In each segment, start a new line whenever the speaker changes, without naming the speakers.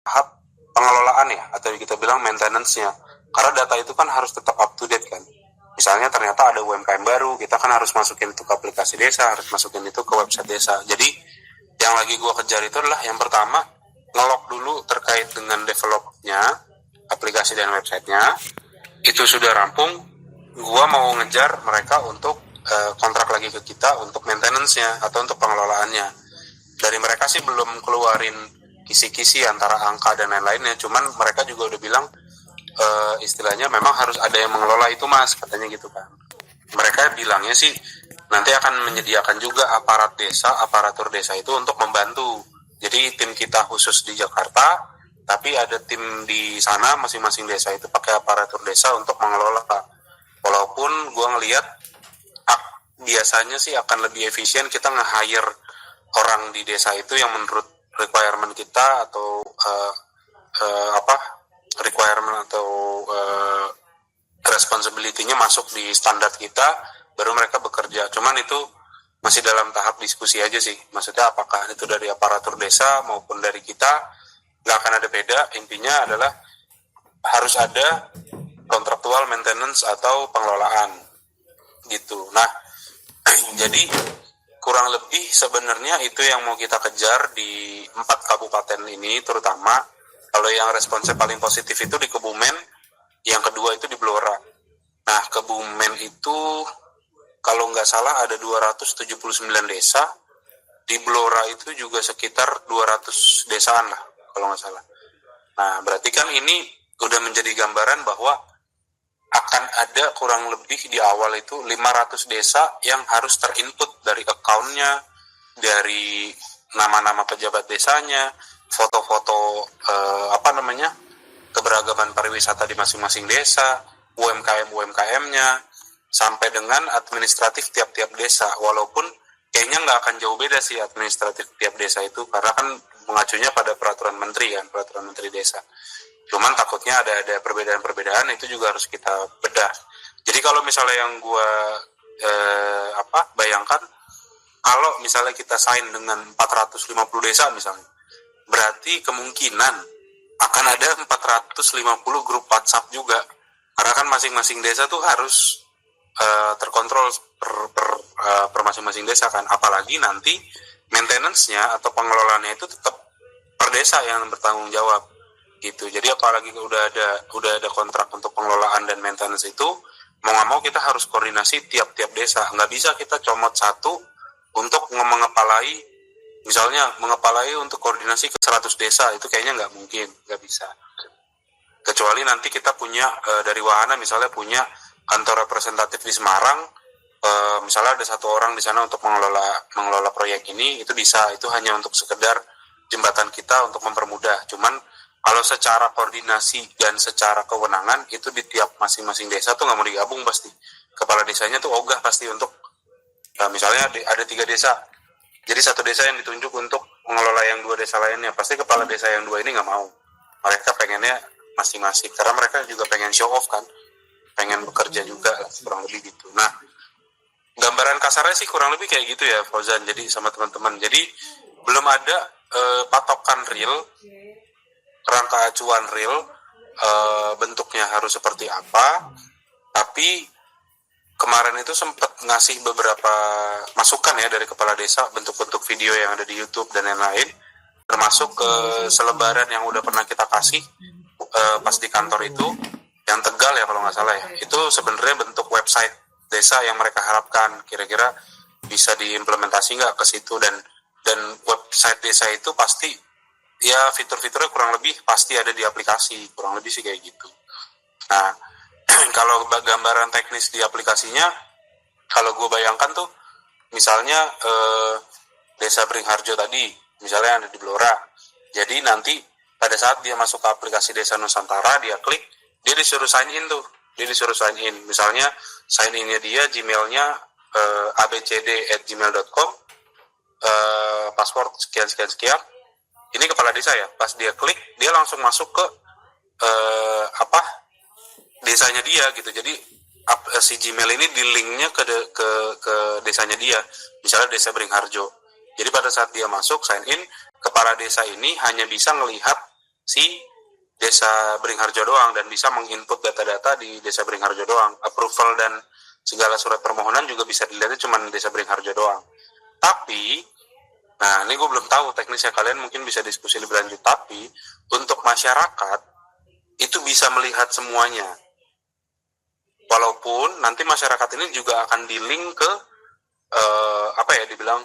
tahap pengelolaan ya, atau kita bilang maintenance-nya. Karena data itu kan harus tetap up to date kan. Misalnya ternyata ada UMKM baru, kita kan harus masukin itu ke aplikasi desa, harus masukin itu ke website desa. Jadi yang lagi gue kejar itu adalah yang pertama, ngelok dulu terkait dengan developnya aplikasi dan websitenya. Itu sudah rampung, gue mau ngejar mereka untuk kontrak lagi ke kita untuk maintenance-nya atau untuk pengelolaannya. Dari mereka sih belum keluarin kisi-kisi antara angka dan lain-lainnya, cuman mereka juga udah bilang istilahnya memang harus ada yang mengelola itu mas, katanya gitu kan. Mereka bilangnya sih nanti akan menyediakan juga aparatur desa itu untuk membantu. Jadi tim kita khusus di Jakarta, tapi ada tim di sana masing-masing desa itu pakai aparatur desa untuk mengelola. Walaupun gue ngelihat biasanya sih akan lebih efisien kita nge-hire orang di desa itu yang menurut requirement kita atau requirement atau responsibility-nya masuk di standar kita, baru mereka bekerja. Cuman itu masih dalam tahap diskusi aja sih. Maksudnya apakah itu dari aparatur desa maupun dari kita, nggak akan ada beda. Intinya adalah harus ada kontraktual maintenance atau pengelolaan gitu. Nah, jadi kurang lebih sebenarnya itu yang mau kita kejar di 4 kabupaten ini, terutama kalau yang responsnya paling positif itu di Kebumen, yang kedua itu di Blora. Nah, Kebumen itu kalau nggak salah ada 279 desa, di Blora itu juga sekitar 200 desaan lah, kalau nggak salah. Nah, berarti kan ini udah menjadi gambaran bahwa akan ada kurang lebih di awal itu 500 desa yang harus terinput dari account-nya, dari nama-nama pejabat desanya, foto-foto keberagaman pariwisata di masing-masing desa, UMKM-nya, sampai dengan administratif tiap-tiap desa. Walaupun kayaknya nggak akan jauh beda sih administratif tiap desa itu, karena kan mengacunya pada peraturan menteri kan, peraturan menteri desa. Cuman takutnya ada perbedaan-perbedaan, itu juga harus kita bedah. Jadi kalau misalnya yang gue bayangkan, kalau misalnya kita sign dengan 450 desa misalnya, berarti kemungkinan akan ada 450 grup WhatsApp juga. Karena kan masing-masing desa tuh harus terkontrol per masing-masing desa kan. Apalagi nanti maintenance-nya atau pengelolaannya itu tetap per desa yang bertanggung jawab gitu. Jadi apalagi udah ada kontrak untuk pengelolaan dan maintenance itu, mau nggak mau kita harus koordinasi tiap-tiap desa. Nggak bisa kita comot satu untuk mengepalai, misalnya mengepalai untuk koordinasi ke 100 desa, itu kayaknya nggak mungkin, nggak bisa. Kecuali nanti kita punya dari Wahana misalnya punya kantor representatif di Semarang, misalnya ada satu orang di sana untuk mengelola proyek ini, itu bisa. Itu hanya untuk sekedar jembatan kita untuk mempermudah. Cuman kalau secara koordinasi dan secara kewenangan itu di tiap masing-masing desa tuh nggak mau digabung pasti. Kepala desanya tuh ogah pasti untuk misalnya ada 3 desa, jadi satu desa yang ditunjuk untuk mengelola yang 2 desa lainnya, pasti kepala desa yang 2 ini nggak mau. Mereka pengennya masing-masing, karena mereka juga pengen show off kan, pengen bekerja juga kurang lebih gitu. Nah, gambaran kasarnya sih kurang lebih kayak gitu ya Fauzan. Jadi sama teman-teman, jadi belum ada patokan real, rangka acuan real, bentuknya harus seperti apa. Tapi kemarin itu sempat ngasih beberapa masukan ya dari kepala desa, bentuk-bentuk video yang ada di YouTube dan lain-lain, termasuk ke selebaran yang udah pernah kita kasih pas di kantor itu, yang Tegal ya kalau nggak salah ya. Itu sebenarnya bentuk website desa yang mereka harapkan, kira-kira bisa diimplementasi nggak ke situ, dan website desa itu pasti ya fitur-fiturnya kurang lebih pasti ada di aplikasi, kurang lebih sih kayak gitu. Nah, kalau gambaran teknis di aplikasinya, kalau gue bayangkan tuh, misalnya Desa Beringharjo tadi, misalnya ada di Blora. Jadi nanti pada saat dia masuk ke aplikasi Desa Nusantara, dia klik, dia disuruh sign in tuh. Dia disuruh sign in. Misalnya sign in-nya dia, Gmail-nya abcd@gmail.com, password sekian. Ini kepala desa ya. Pas dia klik, dia langsung masuk ke desanya dia gitu. Jadi si Gmail ini di linknya ke desanya dia, misalnya Desa Beringharjo. Jadi pada saat dia masuk sign in, kepala desa ini hanya bisa melihat si Desa Beringharjo doang dan bisa menginput data-data di Desa Beringharjo doang. Approval dan segala surat permohonan juga bisa dilihatnya cuma Desa Beringharjo doang. Tapi, nah ini gue belum tahu teknisnya, kalian mungkin bisa diskusi lebih lanjut. Tapi untuk masyarakat itu bisa melihat semuanya. Walaupun nanti masyarakat ini juga akan di-link ke dibilang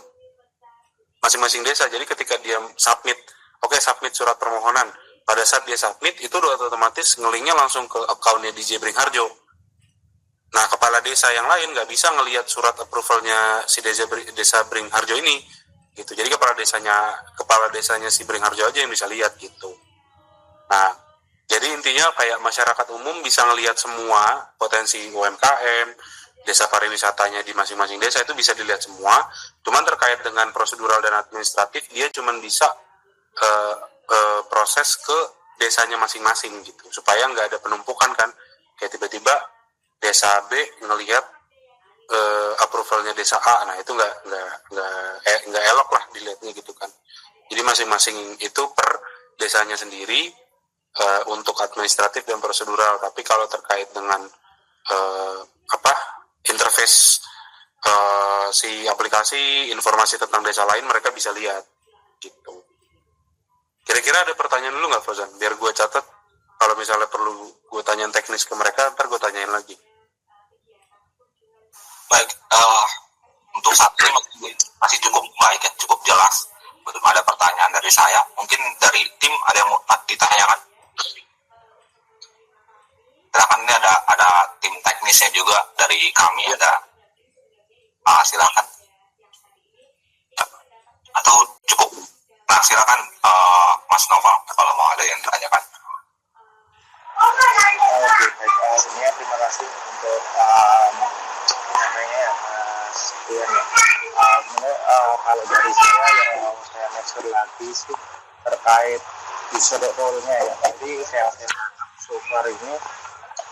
masing-masing desa. Jadi ketika dia submit surat permohonan, pada saat dia submit itu udah otomatis ngelinknya langsung ke akunnya DJ Beringharjo. Nah, kepala desa yang lain nggak bisa ngelihat surat approvalnya si desa Beringharjo ini gitu. Jadi kepala desanya si Beringharjo aja yang bisa lihat gitu. Nah, jadi intinya kayak masyarakat umum bisa ngelihat semua potensi UMKM, desa pariwisatanya di masing-masing desa itu bisa dilihat semua. Cuman terkait dengan prosedural dan administratif dia cuman bisa proses ke desanya masing-masing gitu, supaya nggak ada penumpukan kan, kayak tiba-tiba desa B ngelihat approvalnya desa A, nah itu nggak elok lah dilihatnya gitu kan. Jadi masing-masing itu per desanya sendiri untuk administratif dan prosedural. Tapi kalau terkait dengan interface si aplikasi, informasi tentang desa lain mereka bisa lihat gitu. Kira-kira ada pertanyaan dulu nggak, Fauzan? Biar gue catat, kalau misalnya perlu gue tanyain teknis ke mereka, ntar gue tanyain lagi.
Baik, untuk saat ini masih cukup baik ya, cukup jelas. Belum ada pertanyaan dari saya. Mungkin dari tim ada yang mau ditanyakan? Silakan, ini ada tim teknisnya juga dari kami, ada. Silakan. Atau cukup? Nah, silakan Mas Nova kalau mau ada yang ditanyakan.
Oke, baik. Sebelumnya terima kasih untuk penyampaiannya Mas Dian ya. Kalau dari saya yang mau saya mention lagi sih terkait user role-nya ya. Jadi saya so far ini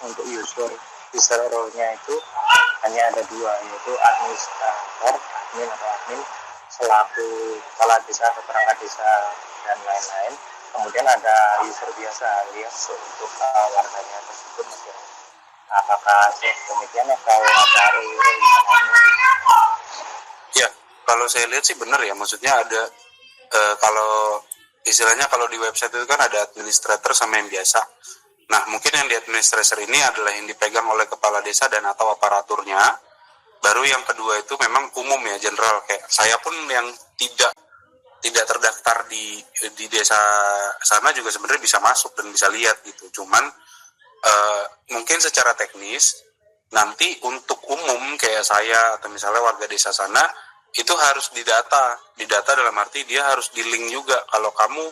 untuk user role-nya itu hanya ada dua, yaitu administrator, admin selaku kepala desa atau perangkat desa dan lain-lain. Kemudian ada user biasa alias untuk warganya tersebut. Apakah demikian atau ada
Ya, kalau saya lihat sih benar ya. Maksudnya ada kalau istilahnya kalau di website itu kan ada administrator sama yang biasa. Nah, mungkin yang di administrator ini adalah yang dipegang oleh kepala desa dan atau aparaturnya. Baru yang kedua itu memang umum ya, general. Kayak saya pun yang tidak terdaftar di desa sana juga sebenarnya bisa masuk dan bisa lihat gitu. Cuman mungkin secara teknis nanti untuk umum kayak saya atau misalnya warga desa sana itu harus didata dalam arti dia harus di-link juga. Kalau kamu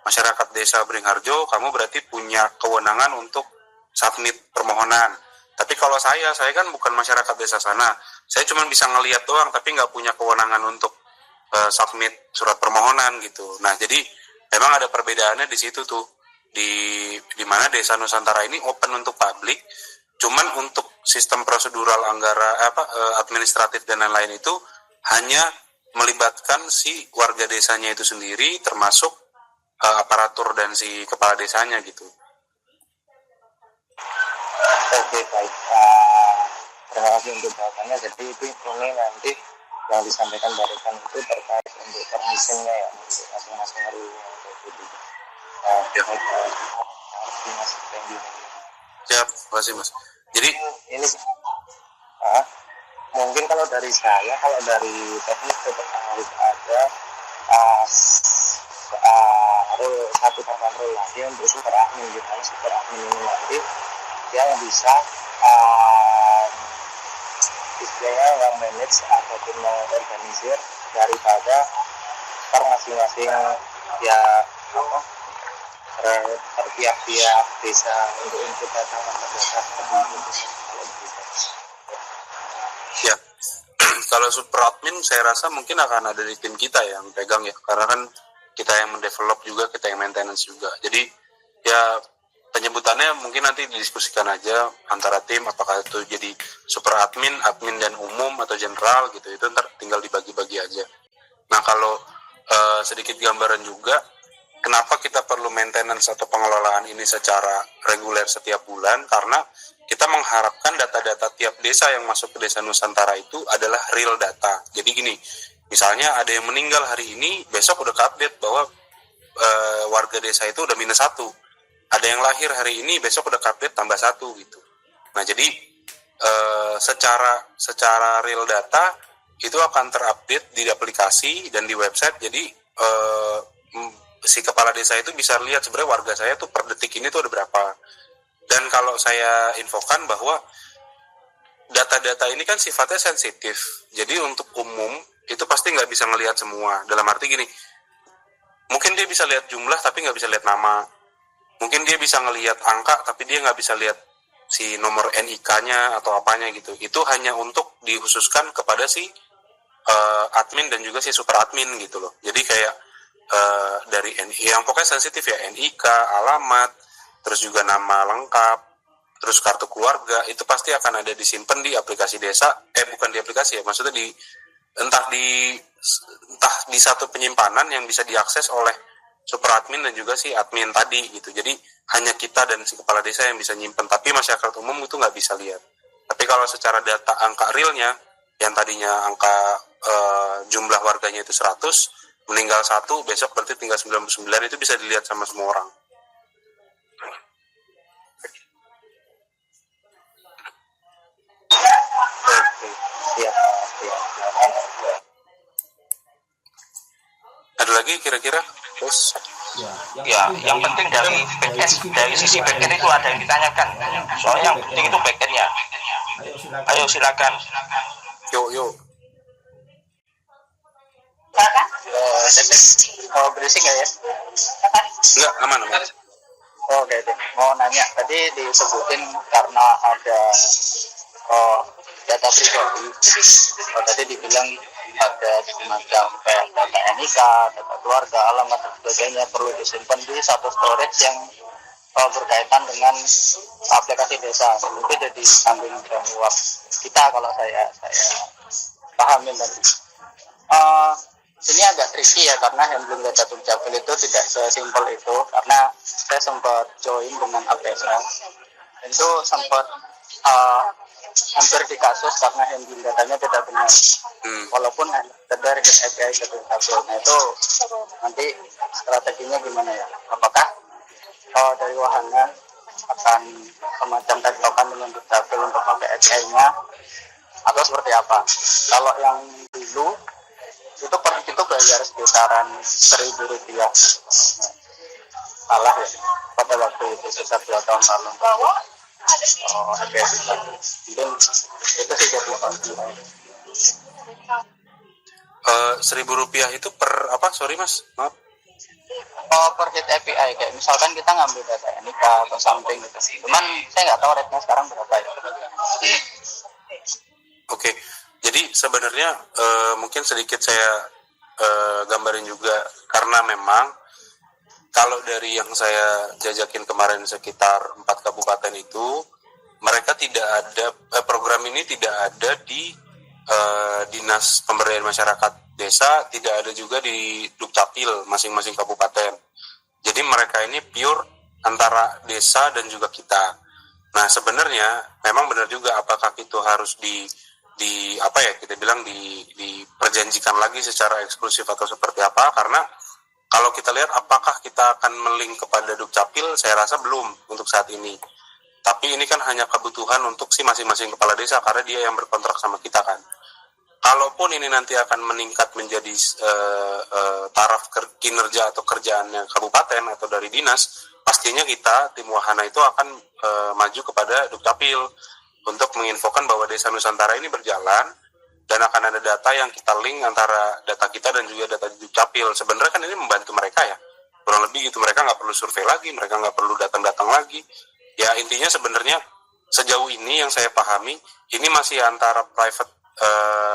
masyarakat desa Beringharjo, kamu berarti punya kewenangan untuk submit permohonan. Tapi kalau saya kan bukan masyarakat desa sana, saya cuma bisa ngelihat doang, tapi nggak punya kewenangan untuk submit surat permohonan gitu. Nah, jadi memang ada perbedaannya di situ tuh, di mana Desa Nusantara ini open untuk publik, cuman untuk sistem prosedural administratif dan lain-lain itu hanya melibatkan si warga desanya itu sendiri, termasuk aparatur dan si kepala desanya gitu.
Oke, baik. Terima kasih untuk jawabannya. Jadi ini nanti yang disampaikan barusan itu terkait untuk permisinya ya, untuk masing-masing rule-nya untuk itu. Baik, Mas.
Siap, makasih Mas. Jadi
ini mungkin kalau dari saya, kalau dari teknis tetap harus ada role satu tambahan role lagi untuk super admin gitu. Super admin ini nanti yang bisa istilahnya yang manage ataupun mengorganisir daripada per masing-masing ya tiap-tiap desa untuk input data
ya, kalau super admin saya rasa mungkin akan ada di tim kita yang pegang ya, karena kan kita yang mendevelop juga, kita yang maintenance juga. Jadi ya penyebutannya mungkin nanti didiskusikan aja antara tim, apakah itu jadi super admin dan umum atau general gitu, itu ntar tinggal dibagi-bagi aja. Nah, kalau sedikit gambaran juga kenapa kita perlu maintenance atau pengelolaan ini secara reguler setiap bulan? Karena kita mengharapkan data-data tiap desa yang masuk ke Desa Nusantara itu adalah real data. Jadi gini, misalnya ada yang meninggal hari ini, besok udah update bahwa warga desa itu udah -1. Ada yang lahir hari ini, besok udah update tambah 1 gitu. Nah, jadi secara real data itu akan terupdate di aplikasi dan di website. Jadi si kepala desa itu bisa lihat sebenarnya warga saya tuh per detik ini tuh ada berapa. Dan kalau saya infokan bahwa data-data ini kan sifatnya sensitif. Jadi untuk umum itu pasti nggak bisa ngelihat semua. Dalam arti gini, mungkin dia bisa lihat jumlah tapi nggak bisa lihat nama. Mungkin dia bisa ngelihat angka tapi dia nggak bisa lihat si nomor NIK-nya atau apanya gitu. Itu hanya untuk dikhususkan kepada si admin dan juga si super admin gitu loh. Jadi kayak dari yang pokoknya sensitif ya, NIK, alamat, terus juga nama lengkap, terus kartu keluarga, itu pasti akan ada disimpan di aplikasi desa, bukan di aplikasi ya, maksudnya entah di satu penyimpanan yang bisa diakses oleh super admin dan juga si admin tadi gitu. Jadi hanya kita dan si kepala desa yang bisa nyimpen, tapi masyarakat umum itu nggak bisa lihat. Tapi kalau secara data angka realnya, yang tadinya angka jumlah warganya itu 100, meninggal 1, besok berarti tinggal 99, itu bisa dilihat sama semua orang. Ada lagi kira-kira? Terus?
Ya, yang penting dari backend, dari sisi backend itu ada yang ditanyakan. Soalnya yang penting itu backendnya. Ayo silakan.
Yuk.
Berisik nggak ya?
Enggak, aman.
Oke. Mau nanya, tadi disebutin karena ada data pribadi. Tadi dibilang ada semacam kayak data NIK, data keluarga, alamat dan sebagainya perlu disimpan di satu storage yang berkaitan dengan aplikasi desa. Itu jadi tanggung jawab kita kalau saya pahamin tadi. Ini agak tricky ya, karena handling data dukcapil itu tidak sesimpel itu, karena saya sempat join dengan APSA, itu sempat hampir di kasus karena handling datanya tidak benar, walaupun dari API ke dukcapil. Nah itu nanti strateginya gimana ya? Apakah dari wahana akan semacam tektokan dengan dukcapil untuk pakai API-nya atau seperti apa? Kalau yang dulu itu bayar sekitaran Rp1.000, salah ya, pada waktu itu sekitar 2 tahun lalu. Mungkin itu sih jadi
Rp1.000 itu per apa? Sorry mas, maaf.
Per hit API, kayak misalkan kita ngambil data NIK atau something gitu. Cuman saya nggak tahu rate-nya sekarang berapa ya.
Oke. Jadi sebenarnya mungkin sedikit saya gambarin juga, karena memang kalau dari yang saya jajakin kemarin sekitar 4 kabupaten itu, mereka tidak ada, program ini tidak ada di Dinas Pemberdayaan Masyarakat Desa, tidak ada juga di Dukcapil masing-masing kabupaten. Jadi mereka ini pure antara desa dan juga kita. Nah sebenarnya memang benar juga, apakah itu harus di apa ya, kita bilang diperjanjikan lagi secara eksklusif atau seperti apa, karena kalau kita lihat apakah kita akan melink kepada Dukcapil, saya rasa belum untuk saat ini. Tapi ini kan hanya kebutuhan untuk si masing-masing kepala desa, karena dia yang berkontrak sama kita kan. Kalaupun ini nanti akan meningkat menjadi taraf kinerja atau kerjaannya kabupaten atau dari dinas, pastinya kita tim wahana itu akan maju kepada Dukcapil untuk menginfokan bahwa Desa Nusantara ini berjalan, dan akan ada data yang kita link antara data kita dan juga data di Dukcapil. Sebenarnya kan ini membantu mereka ya, kurang lebih gitu. Mereka nggak perlu survei lagi, mereka nggak perlu datang-datang lagi. Ya intinya sebenarnya sejauh ini yang saya pahami, ini masih antara private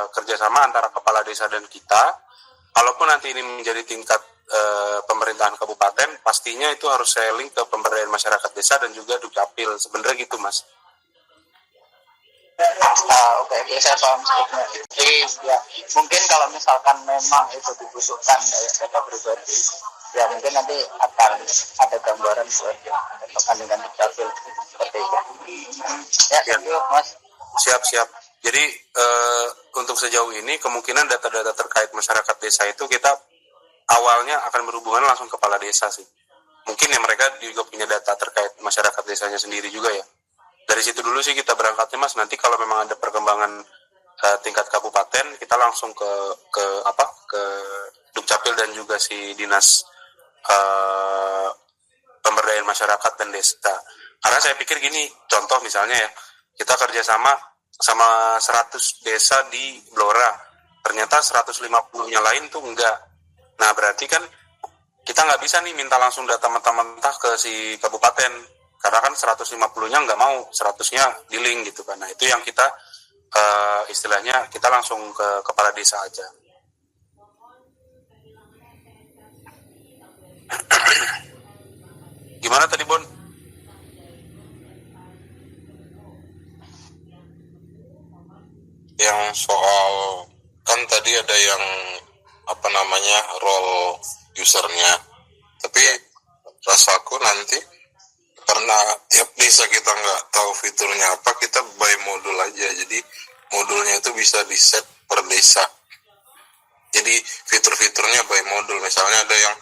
kerjasama antara kepala desa dan kita. Kalaupun nanti ini menjadi tingkat pemerintahan kabupaten, pastinya itu harus saya link ke pemberdayaan masyarakat desa dan juga Dukcapil. Sebenarnya gitu mas.
Oke, saya paham sebetulnya. Jadi ya mungkin kalau misalkan memang itu dibutuhkan kayak data pribadi, ya mungkin nanti akan ada gambaran buat tekan dengan detail seperti itu. Ya, thank you Mas.
Siap. Jadi untuk sejauh ini kemungkinan data-data terkait masyarakat desa itu kita awalnya akan berhubungan langsung kepala desa sih. Mungkin ya mereka juga punya data terkait masyarakat desanya sendiri juga ya. Dari situ dulu sih kita berangkatnya Mas. Nanti kalau memang ada perkembangan tingkat kabupaten, kita langsung ke Dukcapil dan juga si dinas pemberdayaan masyarakat dan desa. Karena saya pikir gini, contoh misalnya ya, kita kerjasama sama 100 desa di Blora, ternyata 150-nya lain tuh enggak. Nah berarti kan kita nggak bisa nih minta langsung data mentah-mentah ke si kabupaten, karena kan 150-nya nggak mau, 100-nya di link gitu kan. Nah itu yang kita istilahnya kita langsung ke kepala desa aja. Gimana tadi Bon?
Yang soal kan tadi ada yang role usernya, tapi rasaku nanti karena tiap desa kita nggak tahu fiturnya apa, kita by modul aja. Jadi modulnya itu bisa di set per desa, jadi fitur-fiturnya by modul. Misalnya ada yang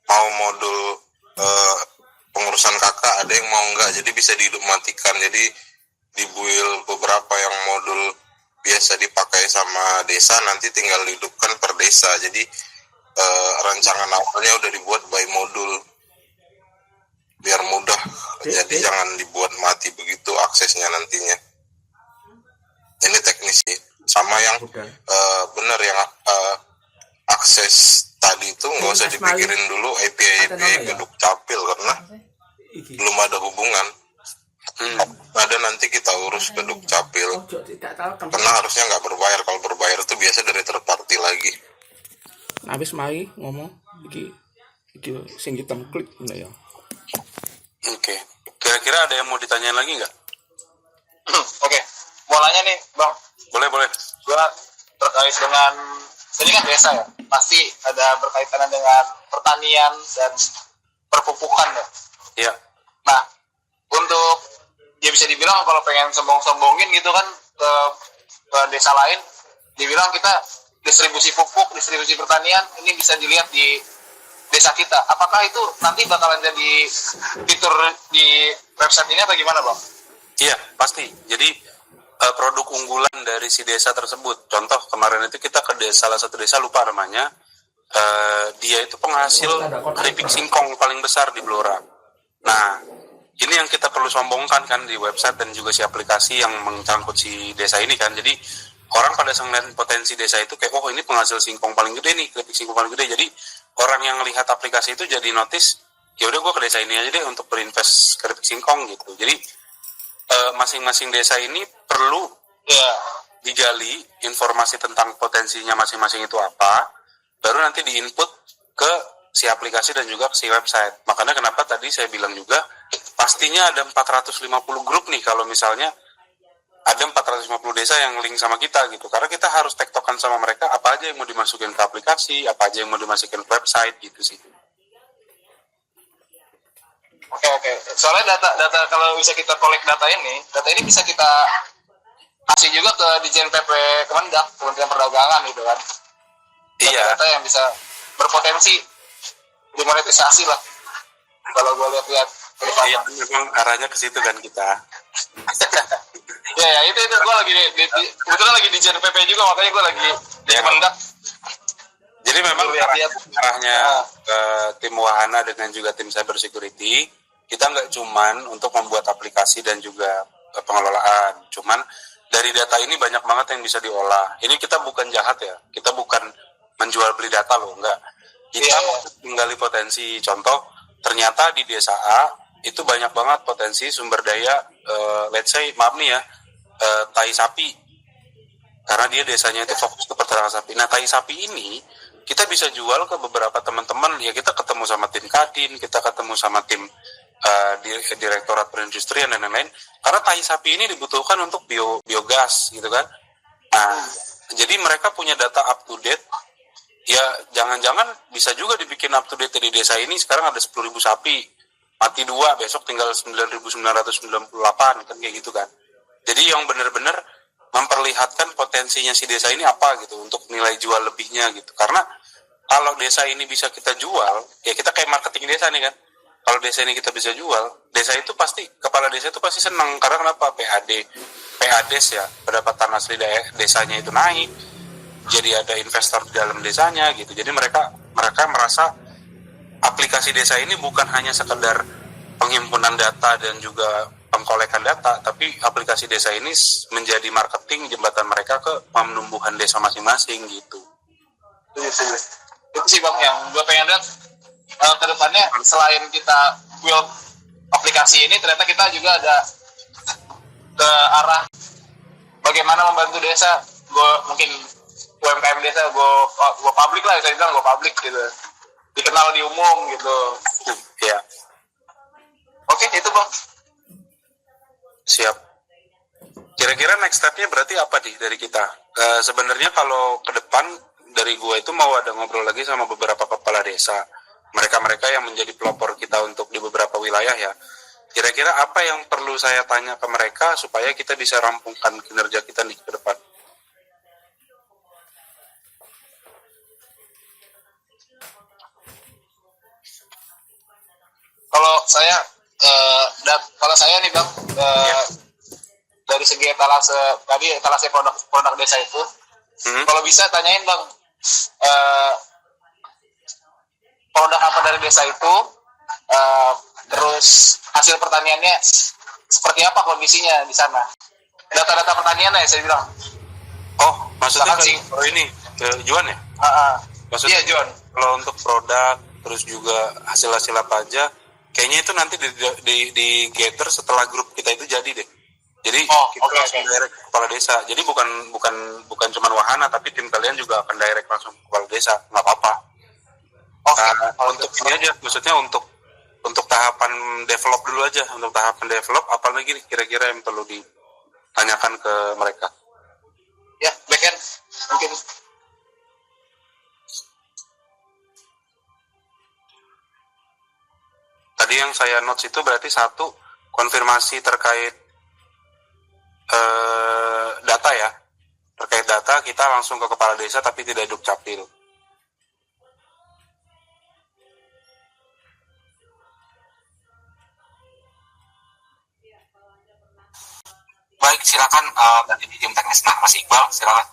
mau modul pengurusan kakak, ada yang mau enggak, jadi bisa dihidup matikan. Jadi dibuild beberapa yang modul biasa dipakai sama desa, nanti tinggal dihidupkan per desa. Jadi rancangan awalnya udah dibuat by modul biar mudah. Jadi jangan dibuat mati begitu aksesnya nantinya. Ini teknis sih. Sama yang benar yang akses tadi itu nggak usah dipikirin dulu API ke Dukcapil karena belum ada hubungan. Ada nanti kita urus ke Dukcapil karena harusnya nggak berbayar. Kalau berbayar itu biasa dari third party lagi.
Habis mari ngomong iki video sing hitam klik enggak ya.
Oke. Kira-kira ada yang mau ditanyain lagi nggak?
Oke, mau nanya nih Bang.
Boleh.
Gua terkait dengan ini kan desa ya, pasti ada berkaitan dengan pertanian dan perpupukan ya.
Iya.
Nah, untuk ya bisa dibilang kalau pengen sombong-sombongin gitu kan ke desa lain, dibilang kita distribusi pupuk, distribusi pertanian ini bisa dilihat di desa kita. Apakah itu nanti bakalan jadi fitur di website ini atau gimana Bang?
Iya, pasti. Jadi produk unggulan dari si desa tersebut. Contoh kemarin itu kita ke salah satu desa, lupa namanya. Dia itu penghasil keripik singkong paling besar di Blora. Nah, ini yang kita perlu sombongkan kan di website dan juga si aplikasi yang mencangkut si desa ini kan. Jadi orang pada ngeliat potensi desa itu kayak, oh ini penghasil singkong paling gede nih, keripik singkong paling gede. Jadi orang yang lihat aplikasi itu jadi notice, ya udah gue ke desa ini aja deh untuk berinvest keripik singkong gitu. Jadi masing-masing desa ini perlu digali informasi tentang potensinya masing-masing itu apa, baru nanti diinput ke si aplikasi dan juga ke si website. Makanya kenapa tadi saya bilang juga pastinya ada 450 grup nih kalau misalnya ada 450 desa yang link sama kita gitu. Karena kita harus tektokan sama mereka apa aja yang mau dimasukin ke aplikasi, apa aja yang mau dimasukin ke website gitu sih.
Oke. Soalnya data kalau bisa kita collect data ini bisa kita kasih juga ke Dijen PP Kemendak, Kementerian Perdagangan gitu kan.
Iya.
Data yang bisa berpotensi dimonetisasi lah. Kalau gue lihat
Iya, memang arahnya ke situ kan kita.
ya itu gue lagi kebetulan lagi di Dijen PP juga, makanya gue lagi di Kemendak.
Jadi memang arahnya tim Wahana dengan juga tim cyber security, kita nggak cuman untuk membuat aplikasi dan juga pengelolaan, cuman dari data ini banyak banget yang bisa diolah. Ini kita bukan jahat ya, kita bukan menjual beli data loh, enggak. Kita menggali potensi. Contoh, ternyata di desa A itu banyak banget potensi sumber daya, let's say, maaf nih ya, tai sapi. Karena dia desanya itu fokus ke peternakan sapi. Nah, tai sapi ini kita bisa jual ke beberapa teman-teman. Ya kita ketemu sama tim Kadin, kita ketemu sama tim Direktorat Perindustrian dan lain-lain. Karena tai sapi ini dibutuhkan untuk biogas gitu kan. Nah, jadi mereka punya data up to date ya jangan-jangan bisa juga dibikin up to date di desa ini. Sekarang ada 10.000 sapi, mati 2, besok tinggal 9.998, kan kayak gitu kan. Jadi yang benar-benar memperlihatkan potensinya si desa ini apa gitu, untuk nilai jual lebihnya gitu. Karena kalau desa ini bisa kita jual, ya kita kayak marketing desa nih kan. Kalau desa ini kita bisa jual, desa itu pasti, kepala desa itu pasti senang. Karena kenapa? PADs ya, pendapatan asli desanya itu naik. Jadi ada investor di dalam desanya gitu. Jadi mereka merasa aplikasi desa ini bukan hanya sekedar penghimpunan data dan juga pengkolekan data, tapi aplikasi desa ini menjadi marketing jembatan mereka ke penumbuhan desa masing-masing gitu.
Itu sih Bang yang gue pengen lihat ke depannya. Selain kita build aplikasi ini, ternyata kita juga ada ke arah bagaimana membantu desa. Gue mungkin UMKM desa, gue publik lah, saya bilang gue publik gitu, dikenal di umum gitu.
Ya.
Oke, itu Bang.
Siap. Kira-kira next step-nya berarti apa nih dari kita? Sebenarnya kalau ke depan dari gue itu mau ada ngobrol lagi sama beberapa kepala desa. Mereka-mereka yang menjadi pelopor kita untuk di beberapa wilayah ya. Kira-kira apa yang perlu saya tanya ke mereka supaya kita bisa rampungkan kinerja kita nih ke depan?
Kalau saya nih Bang, dari segi etalase produk desa itu, kalau bisa tanyain Bang, produk apa dari desa itu, terus hasil pertaniannya seperti apa kondisinya di sana, data-data pertaniannya ya saya bilang.
Oh, maksudnya
sih
ini Juan ya? Maksudnya
iya John.
Kalau untuk produk terus juga hasil-hasil apa aja, kayaknya itu nanti di gather setelah grup kita itu jadi deh. Jadi kita langsung direct ke kepala desa. Jadi bukan cuma wahana, tapi tim kalian juga akan direct langsung ke kepala desa. Nggak apa-apa. Untuk ini aja, maksudnya untuk tahapan develop dulu aja. Untuk tahapan develop, apalagi kira-kira yang perlu ditanyakan ke mereka?
Ya, backend mungkin.
Tadi yang saya notes itu berarti 1, konfirmasi terkait data ya. Terkait data kita langsung ke kepala desa tapi tidak dukcapil.
Baik, silakan dari tim teknis. Nah, Mas Iqbal, silakan.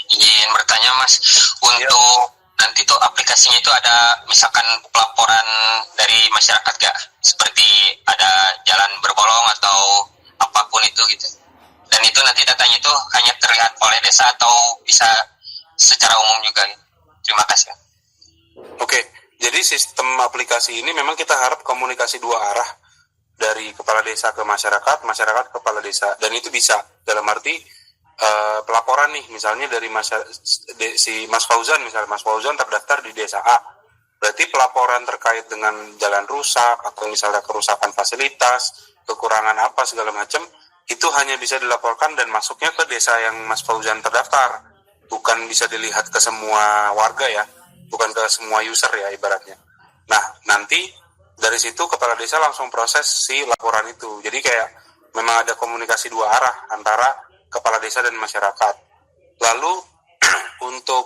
Izin bertanya Mas, untuk nanti tuh aplikasinya itu ada misalkan pelaporan dari masyarakat gak? Seperti ada jalan berbolong atau apapun itu gitu. Dan itu nanti datanya itu hanya terlihat oleh desa atau bisa secara umum juga gitu. Terima kasih.
Oke, jadi sistem aplikasi ini memang kita harap komunikasi 2 arah. Dari kepala desa ke masyarakat, masyarakat ke kepala desa. Dan itu bisa, dalam arti pelaporan nih, misalnya dari si Mas Fauzan, misalnya Mas Fauzan terdaftar di desa A, berarti pelaporan terkait dengan jalan rusak atau misalnya kerusakan fasilitas, kekurangan apa segala macam, itu hanya bisa dilaporkan dan masuknya ke desa yang Mas Fauzan terdaftar, bukan bisa dilihat ke semua warga ya, bukan ke semua user ya ibaratnya. Nah nanti dari situ kepala desa langsung proses si laporan itu, jadi kayak memang ada komunikasi 2 arah antara kepala desa dan masyarakat. Lalu untuk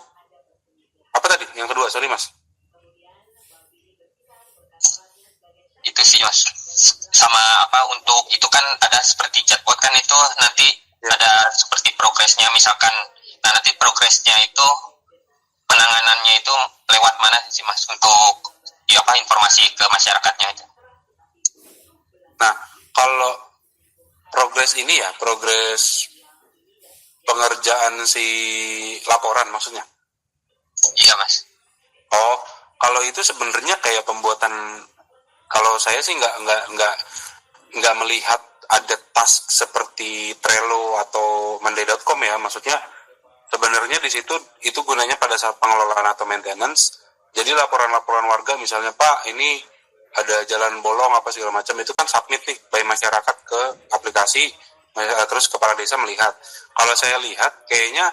apa tadi? Yang kedua, sorry Mas.
Itu sih Mas. Sama apa untuk itu kan ada seperti chatbot kan itu nanti ada seperti progresnya misalkan. Nah nanti progresnya itu penanganannya itu lewat mana sih Mas untuk informasi ke masyarakatnya aja.
Nah kalau progres ini ya progres pengerjaan si laporan maksudnya?
Iya Mas.
Oh, kalau itu sebenarnya kayak pembuatan, kalau saya sih nggak melihat ada task seperti Trello atau Monday.com ya, maksudnya sebenarnya di situ itu gunanya pada saat pengelolaan atau maintenance. Jadi laporan-laporan warga misalnya Pak ini ada jalan bolong apa segala macam itu kan submit nih by masyarakat ke aplikasi, terus kepala desa melihat. Kalau saya lihat kayaknya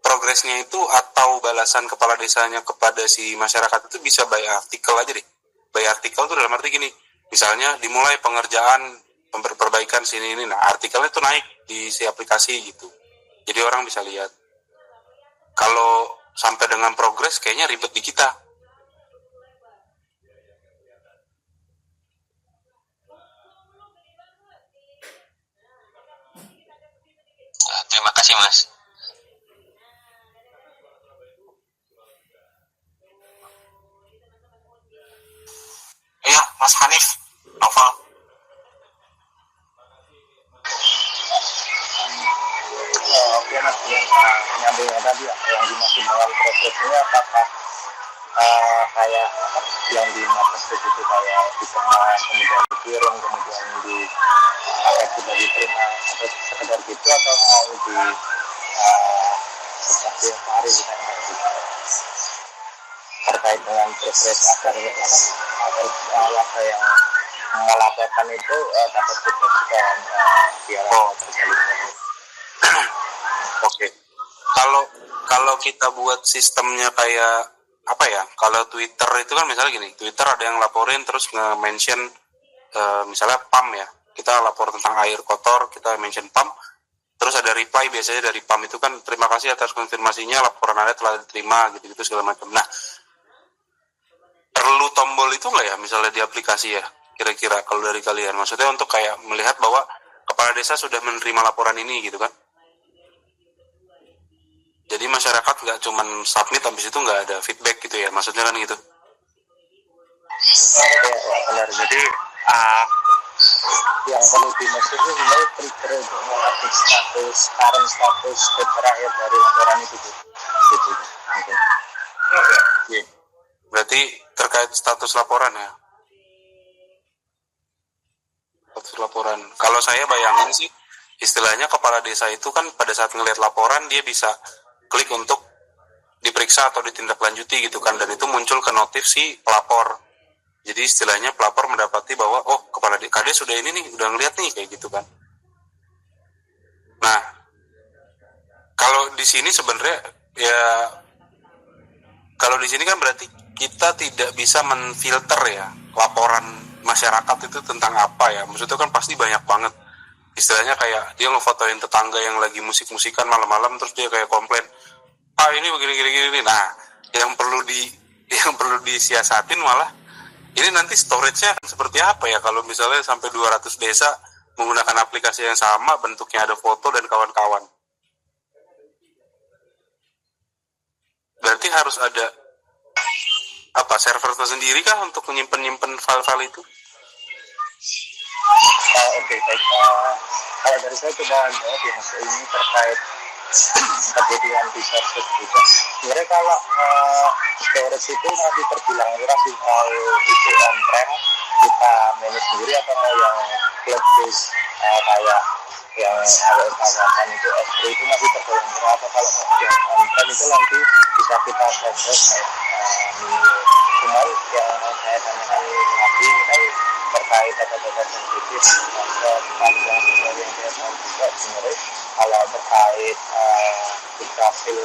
progresnya itu atau balasan kepala desanya kepada si masyarakat itu bisa by artikel aja deh. By artikel tuh dalam arti gini, misalnya dimulai pengerjaan perbaikan sini ini, nah artikelnya tuh naik di si aplikasi gitu. Jadi orang bisa lihat. Kalau sampai dengan progres kayaknya ribet di kita.
Terima kasih Mas.
Iya, Mas Hanif, Novel.
Oke Mas, yang nyambungnya tadi ya, yang dimaksud dengan progresnya apakah kayak apa, yang dimaksud itu kayak dikemas, kemudian dikirim, kemudian di sudah diterima atau sekedar gitu, atau mau di seperti yang hari misalnya gitu, terkait dengan progres agar warga yang melaporkan itu dapat feedback dan biar terjalin.
Oke. Kalau kita buat sistemnya kayak apa ya? Kalau Twitter itu kan misalnya gini, Twitter ada yang laporin terus nge-mention misalnya PAM ya. Kita lapor tentang air kotor, kita mention PAM. Terus ada reply biasanya dari PAM itu kan, terima kasih atas konfirmasinya, laporan Anda telah diterima, gitu-gitu segala macam. Nah, perlu tombol itu nggak ya misalnya di aplikasi ya? Kira-kira kalau dari kalian, maksudnya untuk kayak melihat bahwa kepala desa sudah menerima laporan ini gitu kan? Jadi masyarakat nggak cuman submit habis itu nggak ada feedback gitu ya, maksudnya kan gitu.
Ya, benar. Jadi yang perlu dimaksud itu sebenarnya trigger untuk mengupdate status, current status terakhir dari laporan itu gitu. Mungkin.
Iya. Berarti terkait status laporan ya? Status laporan. Kalau saya bayangin sih, istilahnya kepala desa itu kan pada saat ngelihat laporan dia bisa klik untuk diperiksa atau ditindaklanjuti gitu kan, dan itu muncul ke notif si pelapor. Jadi istilahnya pelapor mendapati bahwa oh kepala KD sudah ini nih, udah ngeliat nih kayak gitu kan. Nah, kalau di sini sebenarnya ya, kalau di sini kan berarti kita tidak bisa menfilter ya laporan masyarakat itu tentang apa ya. Maksudnya kan pasti banyak banget. Istilahnya kayak dia ngefotoin tetangga yang lagi musik-musikan malam-malam terus dia kayak komplain, "Ah, ini begini-gini." Nah, yang perlu disiasatin malah ini nanti storage-nya seperti apa ya kalau misalnya sampai 200 desa menggunakan aplikasi yang sama, bentuknya ada foto dan kawan-kawan. Berarti harus ada apa, server tersendiri kah untuk menyimpan file-file itu?
Oke, baik. Kalau dari saya coba jawab ya Mas, ini terkait kebutuhan resources juga. Sebenarnya kalau storage itu masih terbilang murah sih, mau itu on-prem kita manage sendiri atau mau yang cloud base kayak yang AWS kawasan itu S3 itu masih terbilang murah, atau kalau yang on-prem itu nanti bisa kita proses kayak cuman yang mau saya tanyakan lagi ini kan terkait data-data sensitif panjang yang saya tahu juga sebenarnya kalau terkait dukcapil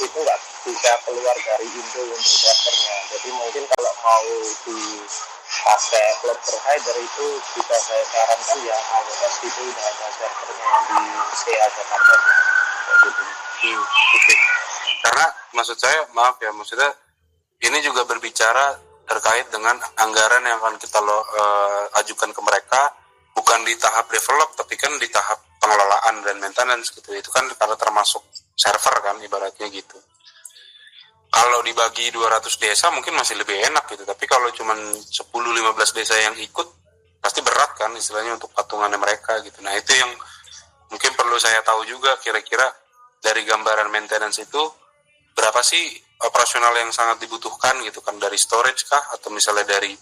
itu nggak bisa keluar dari Indo untuk servernya. Jadi mungkin kalau mau dipakai cloud provider itu bisa saya sarankan ya AWS itu udah ada servernya di CA Jakarta gitu.
Oke. Karena maksud saya, maaf ya, maksudnya ini juga berbicara terkait dengan anggaran yang akan kita ajukan ke mereka, bukan di tahap develop tapi kan di tahap pengelolaan dan maintenance gitu. Itu kan karena termasuk server kan ibaratnya gitu. Kalau dibagi 200 desa mungkin masih lebih enak gitu, tapi kalau cuma 10-15 desa yang ikut pasti berat kan istilahnya untuk patungannya mereka gitu. Nah, itu yang mungkin perlu saya tahu juga, kira-kira dari gambaran maintenance itu berapa sih operasional yang sangat dibutuhkan gitu kan, dari storage kah atau misalnya dari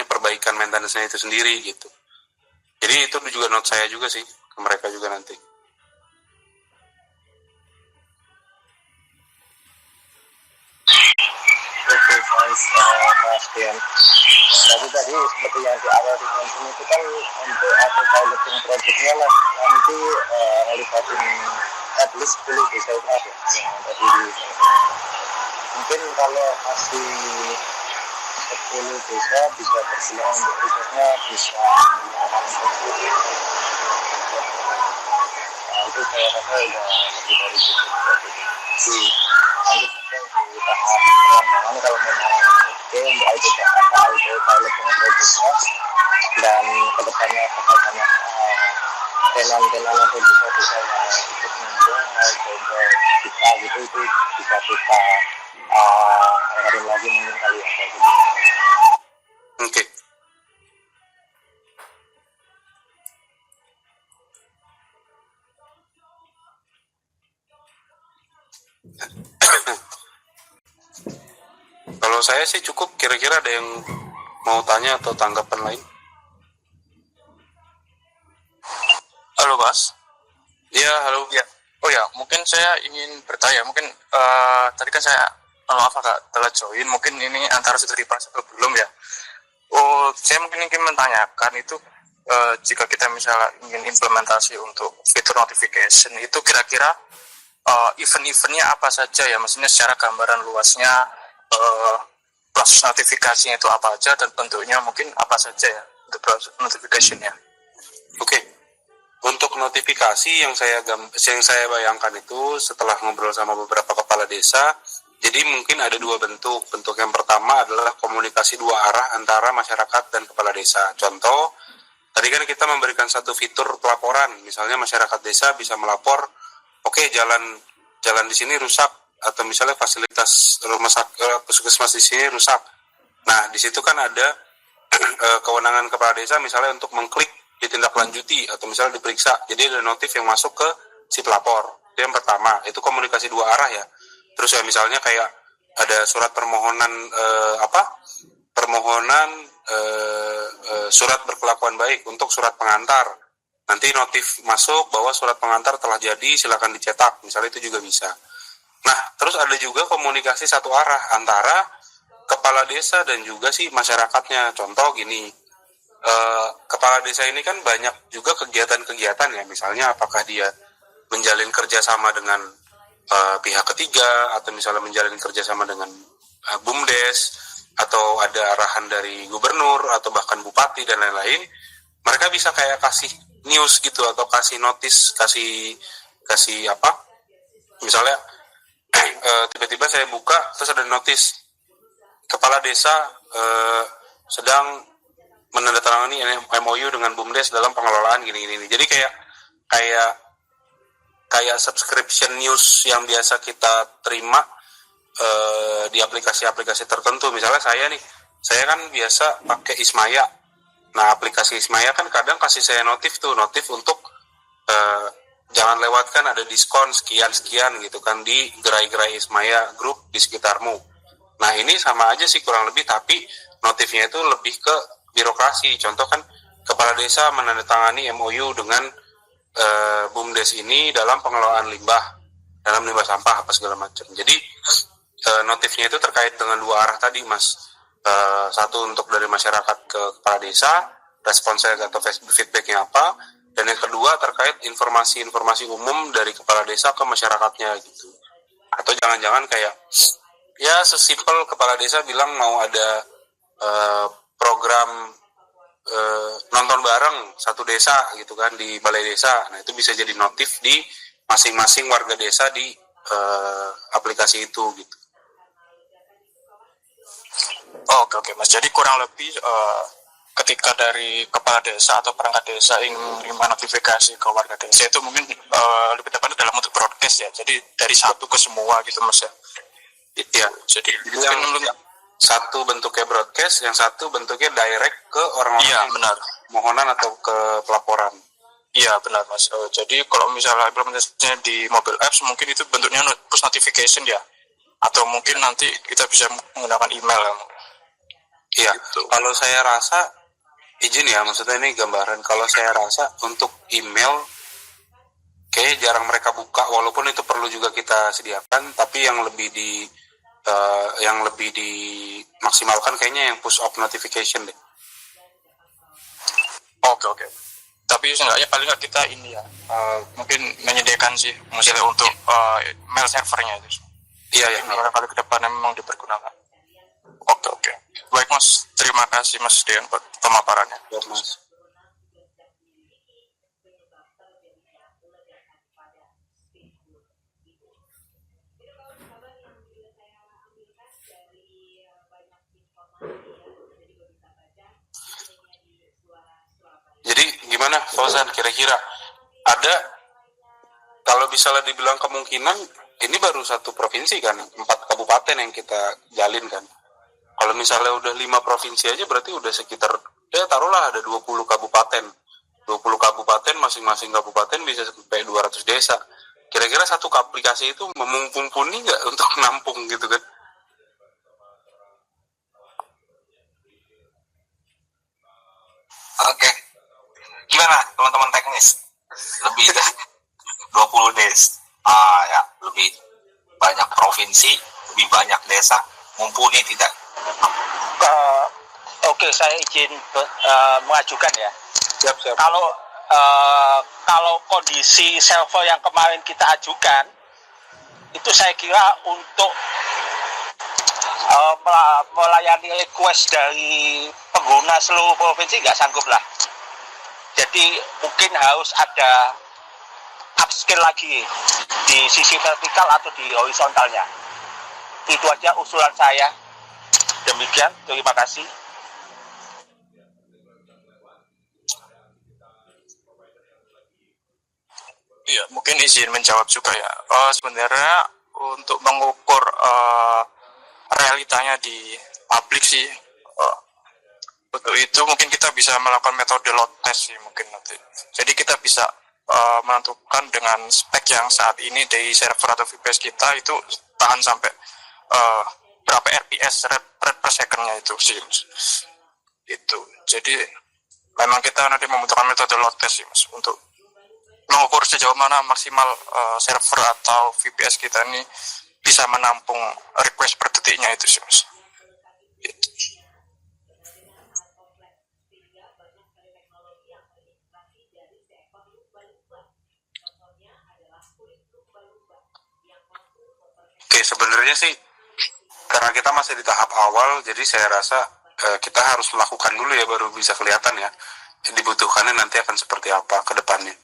perbaikan maintenance-nya itu sendiri gitu. Jadi itu juga note saya juga sih ke mereka juga nanti.
Oke, baik. Mas Dian. Jadi tadi seperti yang di awal dimention itu kan untuk auto piloting projectnya Mas nanti ngelibatin at least 10 desa itu ada yang tadi mungkin kalau masih 10 desa bisa bersilang untuk risetnya bisa itu saya rasa udah lebih dari cukup. Nanti mungkin di tahap pengembangan kalau memang oke untuk auto piloting projectnya dan kedepannya bakal banyak tenan-tenan atau desa-desa yang ikut mendukung coba kita gitu itu bisa kita anggarin lagi mungkin kali ya kayak gitu.
Oke. Kalau saya sih cukup, kira-kira ada yang mau tanya atau tanggapan lain?
Halo Mas.
Ya, halo.
Ya. Oh ya, mungkin saya ingin bertanya. Mungkin tadi kan saya maaf agak telat join. Mungkin ini antara sudah dibahas atau belum ya. Oh, saya mungkin ingin menanyakan itu jika kita misalnya ingin implementasi untuk fitur notification itu kira-kira event-eventnya apa saja ya? Maksudnya secara gambaran luasnya proses notifikasinya itu apa aja dan bentuknya mungkin apa saja ya untuk proses notification-nya.
Oke. Untuk notifikasi yang saya bayangkan itu setelah ngobrol sama beberapa kepala desa, jadi mungkin ada dua bentuk. Bentuk yang pertama adalah komunikasi dua arah antara masyarakat dan kepala desa. Contoh, tadi kan kita memberikan satu fitur pelaporan, misalnya masyarakat desa bisa melapor, oke, jalan di sini rusak, atau misalnya fasilitas rumah sakit puskesmas di sini rusak. Nah, di situ kan ada kewenangan kepala desa misalnya untuk mengklik ditindaklanjuti atau misalnya diperiksa. Jadi ada notif yang masuk ke si pelapor. Itu yang pertama, itu komunikasi dua arah ya. Terus ya misalnya kayak ada surat permohonan surat berkelakuan baik untuk surat pengantar. Nanti notif masuk bahwa surat pengantar telah jadi, silakan dicetak. Misalnya itu juga bisa. Nah, terus ada juga komunikasi satu arah antara kepala desa dan juga si masyarakatnya. Contoh gini, kepala desa ini kan banyak juga kegiatan-kegiatan ya, misalnya apakah dia menjalin kerjasama dengan pihak ketiga atau misalnya menjalin kerjasama dengan BUMDes atau ada arahan dari gubernur atau bahkan bupati dan lain-lain. Mereka bisa kayak kasih news gitu atau kasih notis, kasih apa? Misalnya tiba-tiba saya buka terus ada notis kepala desa sedang menandatangani MOU dengan BUMDes dalam pengelolaan gini-gini. Jadi kayak subscription news yang biasa kita terima di aplikasi-aplikasi tertentu. Misalnya saya kan biasa pakai Ismaya. Nah, aplikasi Ismaya kan kadang kasih saya notif untuk jangan lewatkan ada diskon sekian gitu kan di gerai-gerai Ismaya grup di sekitarmu. Nah, ini sama aja sih kurang lebih, tapi notifnya itu lebih ke birokrasi. Contoh kan kepala desa menandatangani MOU dengan BUMDes ini dalam pengelolaan limbah sampah apa segala macam. Jadi notifnya itu terkait dengan dua arah tadi, Mas. Satu untuk dari masyarakat ke kepala desa, responsnya atau feedbacknya apa, dan yang kedua terkait informasi-informasi umum dari kepala desa ke masyarakatnya gitu. Atau jangan-jangan kayak ya sesimpel kepala desa bilang mau ada program nonton bareng satu desa gitu kan di balai desa. Nah, itu bisa jadi notif di masing-masing warga desa di aplikasi itu gitu.
Oke Mas. Jadi kurang lebih ketika dari kepala desa atau perangkat desa ingin menerima notifikasi ke warga desa itu mungkin lebih tepatnya dalam bentuk broadcast ya. Jadi dari satu ke semua gitu Mas ya.
Iya.
Jadi
yang satu bentuknya broadcast, yang satu bentuknya direct ke orang-orang
yang benar
mohonan atau ke pelaporan.
Iya benar Mas. Jadi kalau misalnya implementasinya di mobile apps mungkin itu bentuknya push notification ya. Atau mungkin nanti kita bisa menggunakan email ya.
Iya. Gitu. Kalau saya rasa izin ya, maksudnya ini gambaran. Kalau saya rasa untuk email kayak jarang mereka buka, walaupun itu perlu juga kita sediakan, tapi yang lebih maksimalkan kayaknya yang push up notification deh.
Oke. Tapi seenggaknya paling nggak kita ini ya, mungkin menyediakan sih misalnya untuk mail servernya itu.
Iya.
Beberapa kali ke depan memang dipergunakan. Oke. Baik Mas, terima kasih Mas Dean buat pemaparannya.
Buat Mas. Jadi gimana Fauzan, kira-kira ada, kalau misalnya dibilang kemungkinan, ini baru satu provinsi kan, 4 kabupaten yang kita jalin kan. Kalau misalnya udah 5 provinsi aja berarti udah sekitar, ya taruhlah ada 20 kabupaten. 20 kabupaten, masing-masing kabupaten bisa sampai 200 desa. Kira-kira satu aplikasi itu mumpuni nggak untuk menampung gitu kan?
Oke. Gimana teman-teman teknis? Lebih 20 desa. Ya, lebih banyak provinsi, lebih banyak desa, mumpuni tidak?
Oke, saya izin mengajukan ya.
Siap.
Kalau kondisi server yang kemarin kita ajukan, itu saya kira untuk melayani request dari pengguna seluruh provinsi nggak sanggup lah. Jadi mungkin harus ada upskill lagi di sisi vertikal atau di horizontalnya. Itu aja usulan saya. Demikian, terima kasih.
Iya, mungkin izin menjawab juga ya. Sebenarnya untuk mengukur realitanya di publik sih, untuk itu mungkin kita bisa melakukan metode load test sih mungkin nanti. Jadi kita bisa menentukan dengan spek yang saat ini dari server atau VPS kita itu tahan sampai berapa RPS, rate per second-nya itu sih. Itu. Jadi memang kita nanti membutuhkan metode load test sih Mas untuk mengukur sejauh mana maksimal server atau VPS kita ini bisa menampung request per detiknya itu sih Mas. Gitu.
Oke, sebenarnya sih karena kita masih di tahap awal, jadi saya rasa kita harus melakukan dulu ya, baru bisa kelihatan ya dibutuhkannya nanti akan seperti apa ke depannya.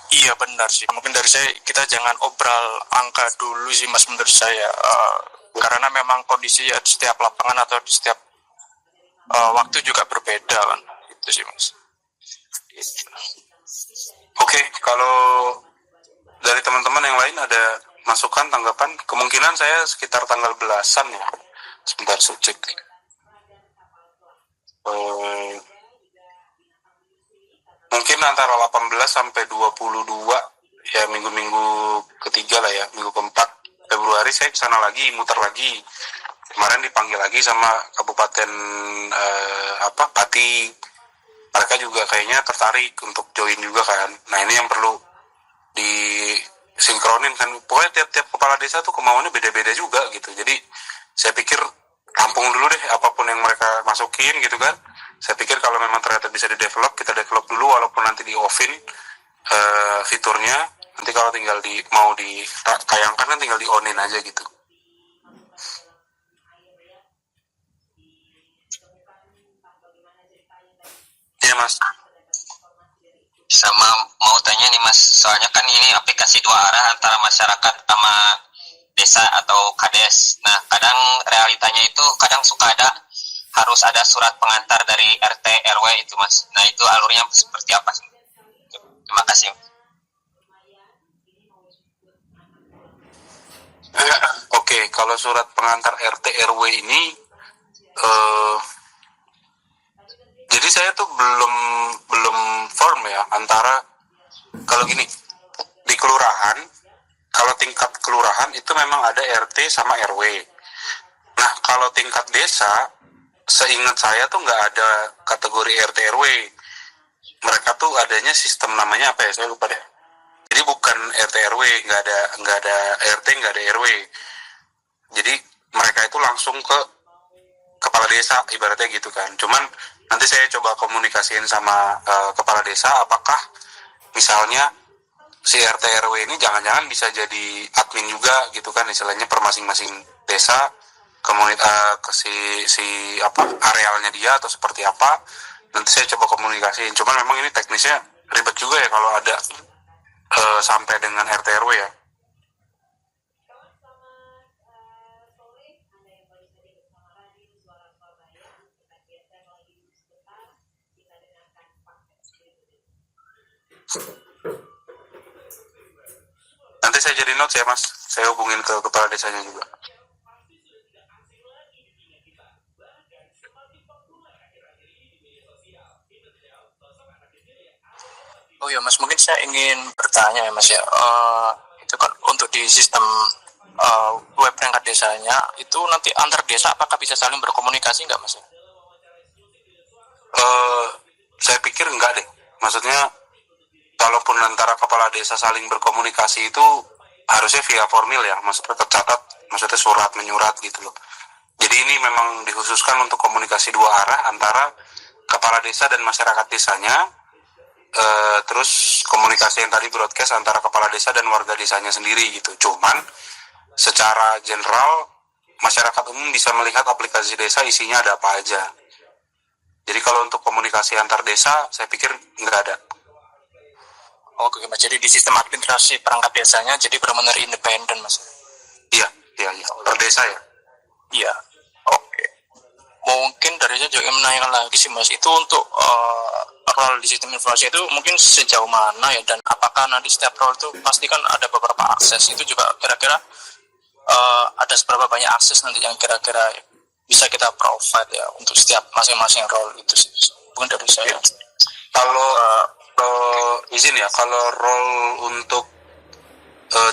Iya benar sih. Mungkin dari saya kita jangan obral angka dulu sih Mas menurut saya. Karena memang kondisi ya, di setiap lapangan atau di setiap waktu juga berbeda kan. Itu sih Mas. Gitu.
Oke, kalau dari teman-teman yang lain ada masukan, tanggapan? Kemungkinan saya sekitar tanggal belasan ya. Sebentar saya cek. Mungkin antara 18 sampai 22 ya, minggu-minggu ketiga lah ya, minggu keempat Februari saya kesana lagi, muter lagi. Kemarin dipanggil lagi sama Kabupaten Pati. Mereka juga kayaknya tertarik untuk join juga kan. Nah ini yang perlu disinkronin kan. Pokoknya tiap-tiap kepala desa tuh kemauannya beda-beda juga gitu. Jadi saya pikir tampung dulu deh apapun yang mereka masukin gitu kan. Saya pikir kalau memang ternyata bisa di-develop, kita develop dulu walaupun nanti di-off-in fiturnya. Nanti kalau tinggal mau ditayangkan kan tinggal di-on-in aja gitu. Iya Mas.
Sama mau tanya nih Mas, soalnya kan ini aplikasi dua arah antara masyarakat sama desa atau kades. Nah kadang realitanya itu kadang suka harus ada surat pengantar dari RT RW itu Mas. Nah itu alurnya seperti apa sih? Terima kasih.
Oke, kalau surat pengantar RT RW ini jadi saya tuh belum firm ya antara, kalau gini di kelurahan, kalau tingkat kelurahan itu memang ada RT sama RW. Nah kalau tingkat desa, seingat saya tuh nggak ada kategori RT RW. Mereka tuh adanya sistem namanya apa ya, saya lupa deh. Jadi bukan RT RW, nggak ada RT, nggak ada RW. Jadi mereka itu langsung ke desa ibaratnya gitu kan. Cuman nanti saya coba komunikasiin sama kepala desa apakah misalnya si RT RW ini jangan-jangan bisa jadi admin juga gitu kan, istilahnya per masing-masing desa ke si apa arealnya dia atau seperti apa. Nanti saya coba komunikasiin. Cuman memang ini teknisnya ribet juga ya kalau ada sampai dengan RT RW ya. Nanti saya jadi notes ya Mas, saya hubungin ke kepala desanya juga.
Oh ya Mas, mungkin saya ingin bertanya ya Mas ya, itu kan untuk di sistem web perangkat desanya itu nanti antar desa apakah bisa saling berkomunikasi nggak Mas?
Saya pikir enggak deh, maksudnya kalaupun antara kepala desa saling berkomunikasi itu harusnya via formil ya, maksudnya tercatat, maksudnya surat menyurat gitu loh. Jadi ini memang dikhususkan untuk komunikasi dua arah antara kepala desa dan masyarakat desanya. Terus komunikasi yang tadi broadcast antara kepala desa dan warga desanya sendiri gitu. Cuman secara general masyarakat umum bisa melihat aplikasi desa isinya ada apa aja. Jadi kalau untuk komunikasi antar desa saya pikir nggak ada.
Oke Mas, jadi di sistem administrasi perangkat desanya jadi benar-benar independen Mas?
Iya, per desa ya.
Iya, oke. Mungkin dari saya juga menanyakan lagi sih Mas, itu untuk role di sistem informasi itu mungkin sejauh mana ya, dan apakah nanti setiap role itu pasti kan ada beberapa akses, itu juga kira-kira ada seberapa banyak akses nanti yang kira-kira bisa kita provide ya untuk setiap masing-masing role itu sih. Mungkin dari saya.
Kalau izin ya, kalau role untuk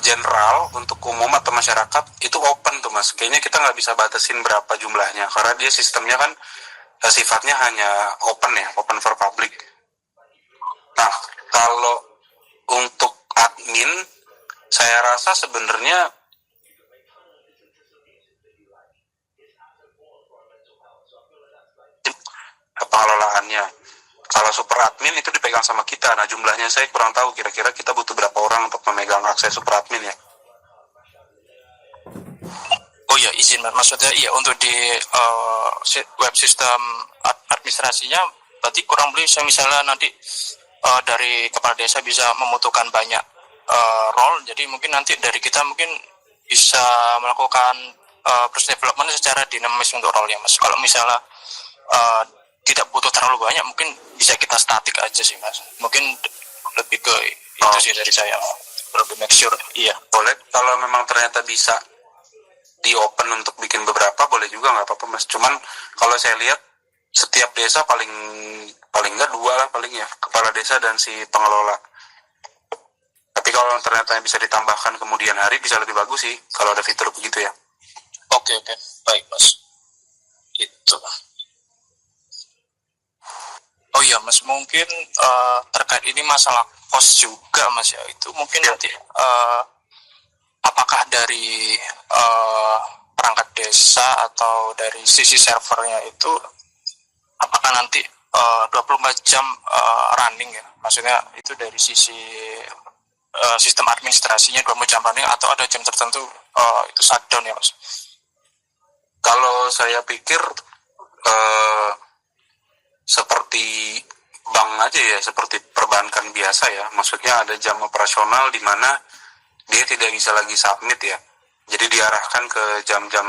general, untuk umum atau masyarakat itu open tuh Mas. Kayaknya kita nggak bisa batasin berapa jumlahnya karena dia sistemnya kan sifatnya hanya open ya, open for public. Nah, kalau untuk admin, saya rasa sebenarnya pengelolaannya. Kalau super admin itu dipegang sama kita. Nah, jumlahnya saya kurang tahu. Kira-kira kita butuh berapa orang untuk memegang akses super admin ya?
Oh ya, izin maksudnya iya untuk di web sistem administrasinya berarti kurang lebih misalnya nanti dari kepala desa bisa membutuhkan banyak role, jadi mungkin nanti dari kita mungkin bisa melakukan proses development secara dinamis untuk role ya Mas. Kalau misalnya tidak butuh terlalu banyak, mungkin bisa kita statik aja sih Mas. Mungkin lebih ke itu sih dari saya, lebih make sure. Iya.
Boleh, kalau memang ternyata bisa di open untuk bikin beberapa, boleh juga, nggak apa-apa Mas. Cuman kalau saya lihat setiap desa paling nggak 2 lah paling ya, kepala desa dan si pengelola. Tapi kalau ternyata bisa ditambahkan kemudian hari bisa lebih bagus sih kalau ada fitur begitu ya.
Oke, baik Mas. Itu. Oh iya Mas, mungkin terkait ini masalah cost juga Mas ya, itu mungkin nanti apakah dari perangkat desa atau dari sisi servernya itu apakah nanti 24 jam running ya, maksudnya itu dari sisi sistem administrasinya 24 jam running atau ada jam tertentu itu shutdown ya Mas?
Kalau saya pikir seperti bank aja ya, seperti perbankan biasa ya, maksudnya ada jam operasional di mana dia tidak bisa lagi submit ya, jadi diarahkan ke jam-jam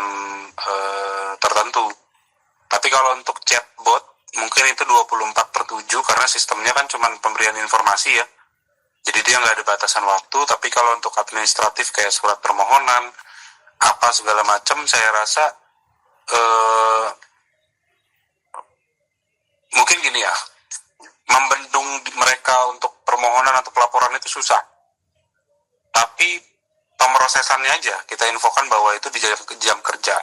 tertentu. Tapi kalau untuk chatbot mungkin itu 24/7 karena sistemnya kan cuma pemberian informasi ya, jadi dia nggak ada batasan waktu. Tapi kalau untuk administratif kayak surat permohonan apa segala macam, saya rasa mungkin gini ya, membendung mereka untuk permohonan atau pelaporan itu susah. Tapi pemrosesannya aja kita infokan bahwa itu di jam kerja.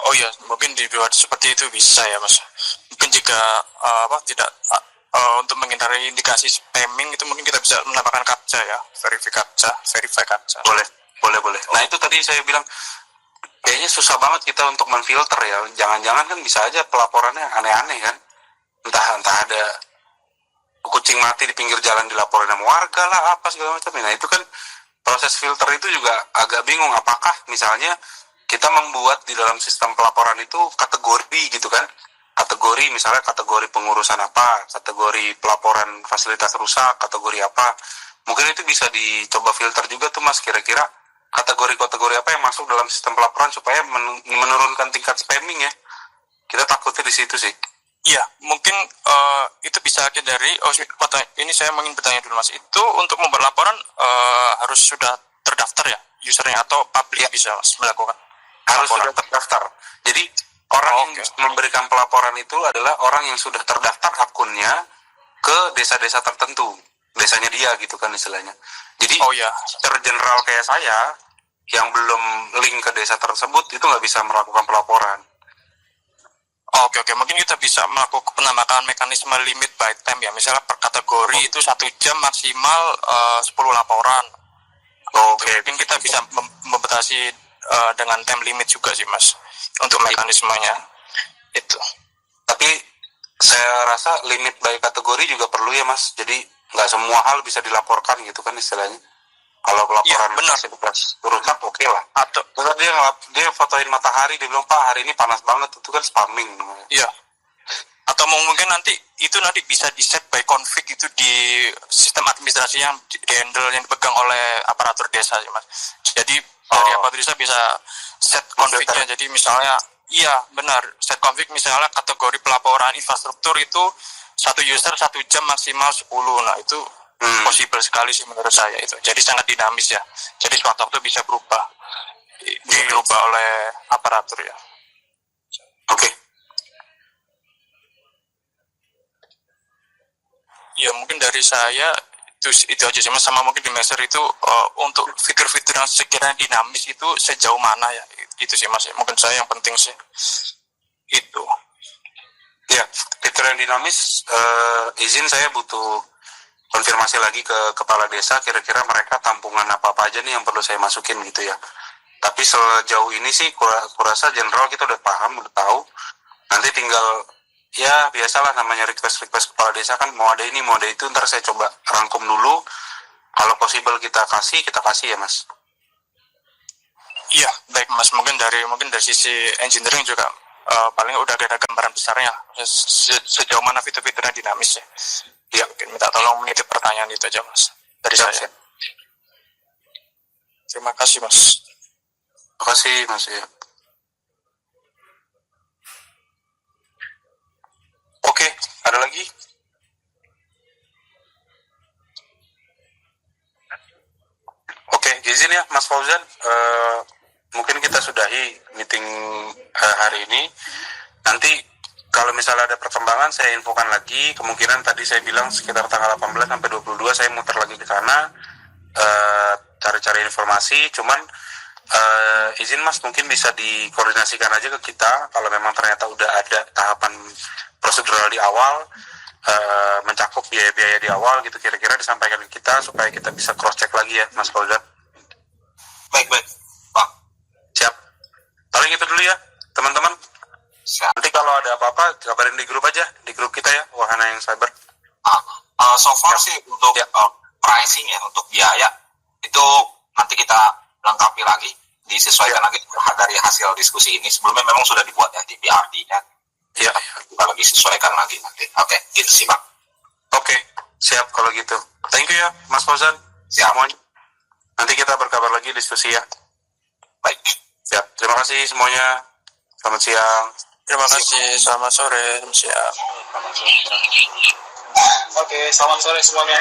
Oh iya, mungkin dibuat seperti itu bisa ya Mas. Mungkin jika tidak untuk menghindari indikasi spamming itu mungkin kita bisa menambahkan captcha ya, verify captcha.
Boleh. Nah itu tadi saya bilang kayaknya susah banget kita untuk menfilter ya. Jangan-jangan kan bisa aja pelaporannya aneh-aneh kan. Entah ada kucing mati di pinggir jalan dilaporin sama warga lah, apa segala macam. Nah itu kan proses filter itu juga agak bingung. Apakah misalnya kita membuat di dalam sistem pelaporan itu kategori gitu kan, kategori misalnya kategori pengurusan apa, kategori pelaporan fasilitas rusak, kategori apa, mungkin itu bisa dicoba filter juga tuh Mas, kira-kira kategori-kategori apa yang masuk dalam sistem pelaporan supaya menurunkan tingkat spamming ya. Kita takutnya di situ sih.
Iya, mungkin itu bisa dari ini saya ingin bertanya dulu Mas. Itu untuk membuat laporan harus sudah terdaftar ya usernya atau publik bisa Mas melakukan?
Harus
laporan.
sudah terdaftar. Jadi orang yang memberikan pelaporan itu adalah orang yang sudah terdaftar akunnya ke desa-desa tertentu, desanya dia gitu kan istilahnya. Jadi secara general kayak saya yang belum link ke desa tersebut itu nggak bisa melakukan pelaporan.
Oke, mungkin kita bisa melakukan penambahan mekanisme limit by time ya, misalnya per kategori itu 1 jam maksimal 10 laporan.
Oke.
Mungkin kita bisa membatasi dengan time limit juga sih Mas untuk mekanismenya itu.
Tapi saya rasa limit by kategori juga perlu ya Mas, jadi nggak semua hal bisa dilaporkan gitu kan istilahnya. Kalau pelaporan rusak oke lah.
Atau
dia fotoin matahari, dia bilang Pak hari ini panas banget, itu kan spamming.
Iya. Atau mungkin nanti bisa di set by config itu di sistem administrasi yang di handle yang dipegang oleh aparatur desa ya Mas. Jadi dari aparatur desa bisa set config-nya. Jadi misalnya benar, set config misalnya kategori pelaporan infrastruktur itu 1 user 1 jam maksimal 10. Nah, itu possible sekali sih menurut saya itu. Jadi sangat dinamis ya. Jadi suatu waktu bisa dirubah oleh aparatur ya.
Oke.
Ya mungkin dari saya itu aja sih Mas. Sama mungkin di Messer itu untuk fitur-fitur yang sekiranya dinamis itu sejauh mana ya, itu sih Mas. Mungkin saya yang penting sih itu.
Ya, fitur yang dinamis, izin saya butuh konfirmasi lagi ke kepala desa, kira-kira mereka tampungan apa-apa aja nih yang perlu saya masukin gitu ya. Tapi sejauh ini sih kurasa general kita udah paham, udah tahu. Nanti tinggal ya biasalah namanya request kepala desa kan, mau ada ini mau ada itu, ntar saya coba rangkum dulu. Kalau possible kita kasih ya Mas.
Iya, baik Mas. Mungkin dari sisi engineering juga paling udah ada gambaran besarnya sejauh mana fitur-fiturnya dinamis ya. Ya, mungkin minta tolong menitip pertanyaan itu aja Mas dari saya. Terima kasih Mas.
Terima kasih Mas ya. Oke, ada lagi? Oke, izin ya Mas Fauzan, mungkin kita sudahi meeting hari ini. Nanti kalau misalnya ada perkembangan saya infokan lagi. Kemungkinan tadi saya bilang sekitar tanggal 18 sampai 22 saya muter lagi ke sana cari-cari informasi. Cuman izin Mas mungkin bisa dikoordinasikan aja ke kita kalau memang ternyata udah ada tahapan prosedural di awal, mencakup biaya-biaya di awal gitu, kira-kira disampaikan ke kita supaya kita bisa cross check lagi ya Mas Fauzan.
Baik Pak.
Siap. Paling itu dulu ya teman-teman. Nanti kalau ada apa-apa kabarin di grup aja, di grup kita ya, Wahana yang Cyber.
So far sih untuk pricing ya, untuk biaya itu nanti kita lengkapi lagi, disesuaikan lagi dari hasil diskusi ini. Sebelumnya memang sudah dibuat ya di PRD-nya.
Iya.
Kita lagi sesuaikan lagi nanti. Oke, gitu sih Pak.
Oke, siap kalau gitu. Thank you ya Mas Fauzan.
Siap.
Semuanya. Nanti kita berkabar lagi diskusi ya.
Baik.
Siap. Terima kasih semuanya. Selamat siang.
Terima kasih. Selamat sore. Selamat siang.
Oke, selamat sore semuanya.